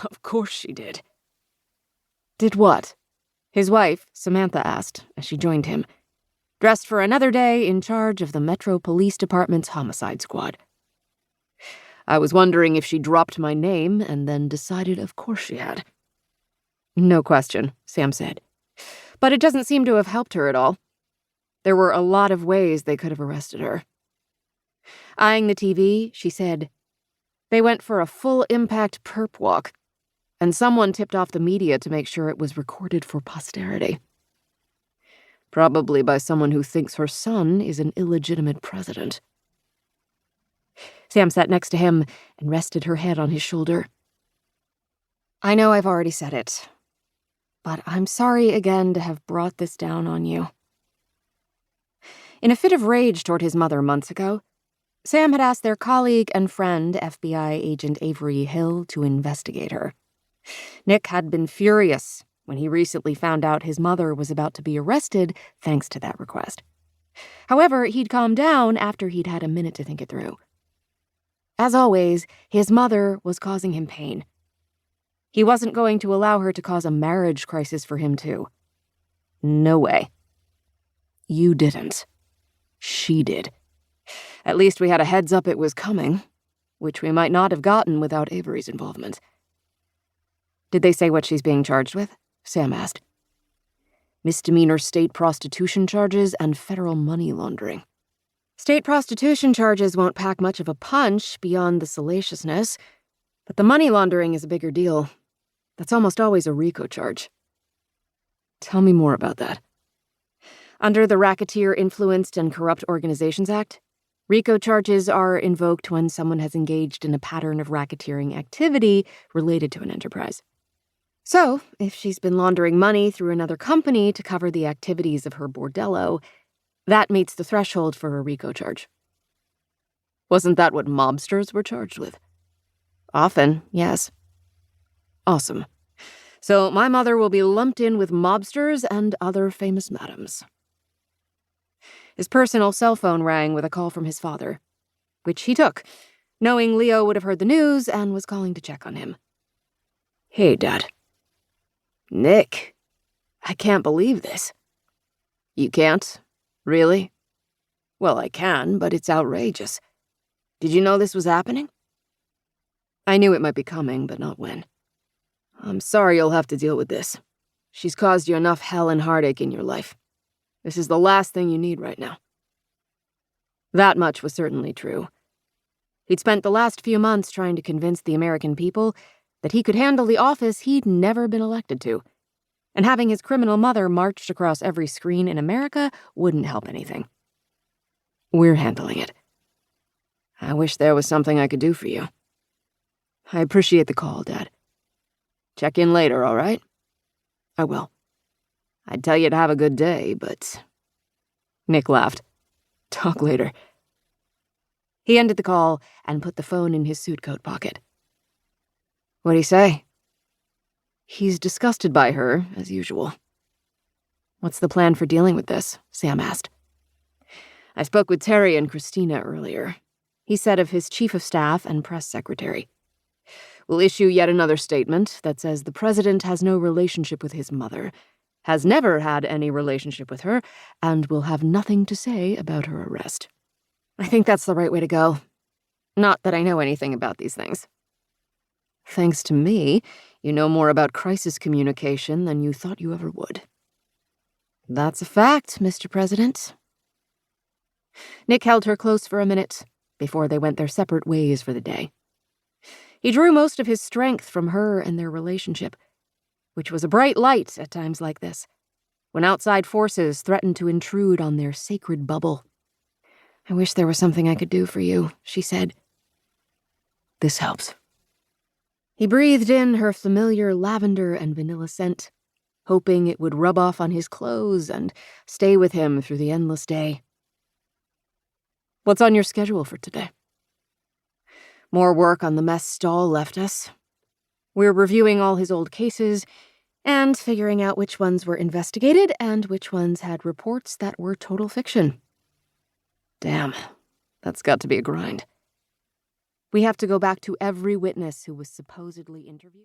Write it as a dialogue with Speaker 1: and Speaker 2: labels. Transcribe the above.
Speaker 1: Of course she did. Did what? His wife, Samantha, asked as she joined him, dressed for another day in charge of the Metro Police Department's homicide squad. I was wondering if she dropped my name and then decided of course she had. No question, Sam said. But it doesn't seem to have helped her at all. There were a lot of ways they could have arrested her. Eyeing the TV, she said, they went for a full-impact perp walk, and someone tipped off the media to make sure it was recorded for posterity. Probably by someone who thinks her son is an illegitimate president. Sam sat next to him and rested her head on his shoulder. I know I've already said it, but I'm sorry again to have brought this down on you. In a fit of rage toward his mother months ago, Sam had asked their colleague and friend, FBI agent Avery Hill, to investigate her. Nick had been furious when he recently found out his mother was about to be arrested thanks to that request. However, he'd calmed down after he'd had a minute to think it through. As always, his mother was causing him pain. He wasn't going to allow her to cause a marriage crisis for him, too. No way. You didn't. She did. At least we had a heads up it was coming, which we might not have gotten without Avery's involvement. Did they say what she's being charged with? Sam asked. Misdemeanor state prostitution charges and federal money laundering. State prostitution charges won't pack much of a punch beyond the salaciousness, but the money laundering is a bigger deal. That's almost always a RICO charge. Tell me more about that. Under the Racketeer Influenced and Corrupt Organizations Act, RICO charges are invoked when someone has engaged in a pattern of racketeering activity related to an enterprise. So, if she's been laundering money through another company to cover the activities of her bordello, that meets the threshold for a RICO charge. Wasn't that what mobsters were charged with? Often, yes. Awesome. So my mother will be lumped in with mobsters and other famous madams. His personal cell phone rang with a call from his father, which he took, knowing Leo would have heard the news and was calling to check on him. Hey, Dad. Nick, I can't believe this. You can't? Really? Well, I can, but it's outrageous. Did you know this was happening? I knew it might be coming, but not when. I'm sorry you'll have to deal with this. She's caused you enough hell and heartache in your life. This is the last thing you need right now. That much was certainly true. He'd spent the last few months trying to convince the American people that he could handle the office he'd never been elected to, and having his criminal mother marched across every screen in America wouldn't help anything. We're handling it. I wish there was something I could do for you. I appreciate the call, Dad. Check in later, all right? I will. I'd tell you to have a good day, but... Nick laughed. Talk later. He ended the call and put the phone in his suit coat pocket. What'd he say? He's disgusted by her, as usual. What's the plan for dealing with this? Sam asked. I spoke with Terry and Christina earlier. He said of his chief of staff and press secretary. We'll issue yet another statement that says the president has no relationship with his mother, has never had any relationship with her, and will have nothing to say about her arrest. I think that's the right way to go. Not that I know anything about these things. Thanks to me, you know more about crisis communication than you thought you ever would. That's a fact, Mr. President. Nick held her close for a minute before they went their separate ways for the day. He drew most of his strength from her and their relationship, which was a bright light at times like this, when outside forces threatened to intrude on their sacred bubble. I wish there was something I could do for you, she said. This helps. He breathed in her familiar lavender and vanilla scent, hoping it would rub off on his clothes and stay with him through the endless day. What's on your schedule for today? More work on the mess Stahl left us. We're reviewing all his old cases and figuring out which ones were investigated and which ones had reports that were total fiction. Damn, that's got to be a grind. We have to go back to every witness who was supposedly interviewed.